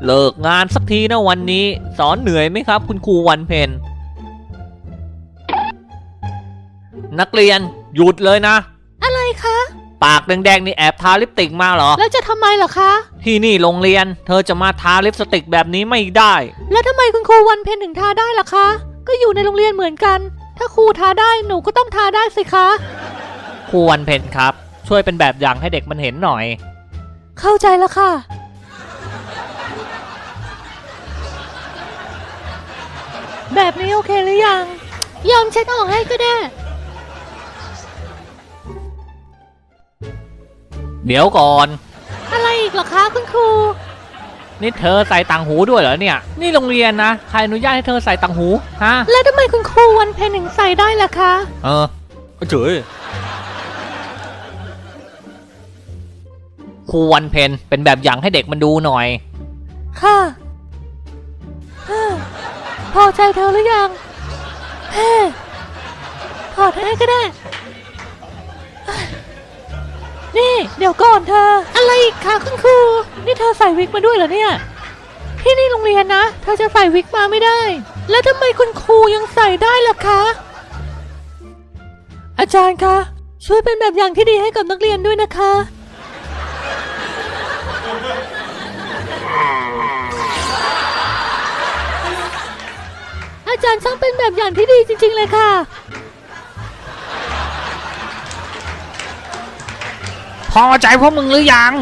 เลิกงานสักทีนะวันนี้สอนเหนื่อยไหมครับคุณครูวันเพ็ญนักเรียนหยุดเลยนะอะไรคะปากแดงๆนี่แอบทาลิปสติกมาเหรอแล้วจะทำไมเหรอคะที่นี่โรงเรียนเธอจะมาทาลิปสติกแบบนี้ไม่ได้แล้วทำไมคุณครูวันเพ็ญถึงทาได้ล่ะคะก็อยู่ในโรงเรียนเหมือนกันถ้าครูทาได้หนูก็ต้องทาได้สิคะครูวันเพ็ญครับช่วยเป็นแบบอย่างให้เด็กมันเห็นหน่อยเข้าใจแล้วค่ะแบบนี้โอเคหรือยังยอมเช็ดออกให้ก็ได้เดี๋ยวก่อนอะไรอีกเหรอคะคุณครูนี่เธอใส่ต่างหูด้วยเหรอเนี่ยนี่โรงเรียนนะใครอนุญาตให้เธอใส่ต่างหูฮะแล้วทำไมคุณครูวันเพ็ญถึงใส่ได้ล่ะคะเฉยครูวันเพ็ญเป็นแบบอย่างให้เด็กมันดูหน่อยค่ะพอใจเธอหรือยังถอดให้ก็ได้นี่เดี๋ยวก่อนเธออะไรอีกคะคุณครูนี่เธอใส่วิกมาด้วยเหรอเนี่ยที่นี่โรงเรียนนะเธอจะใส่วิกมาไม่ได้แล้วทำไมคุณครูยังใส่ได้ล่ะคะอาจารย์คะช่วยเป็นแบบอย่างที่ดีให้กับนักเรียนด้วยนะคะอาจารย์ช่างเป็นแบบอย่างที่ดีจริงๆเลยค่ะพอใจพวกมึงหรือยัง